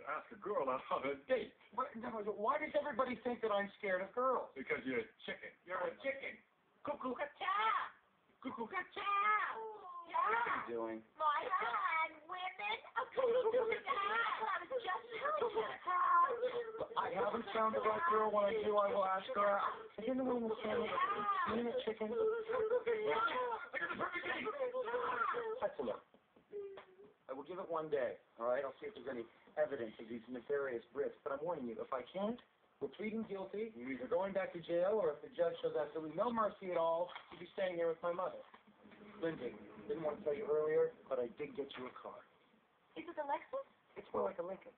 ask a girl out on a date. Why does everybody think that I'm scared of girls? Because you're a chicken. You're a chicken. Cuckoo-ca-cha! Cuckoo-ca-cha! What are you doing? My God, women! I was just telling you. I haven't found the right girl. When I do, I will ask her out. Is in the room with Sammy? Mean it, chicken? I got the perfect date! That's enough. I will give it one day, all right? I'll see if there's any evidence of these nefarious bricks. But I'm warning you, if I can't, we're pleading guilty. You're either going back to jail, or if the judge shows absolutely no mercy at all, you'll be staying here with my mother. Lindsay, didn't want to tell you earlier, but I did get you a car. Is it a Lexus? It's more like a Lincoln.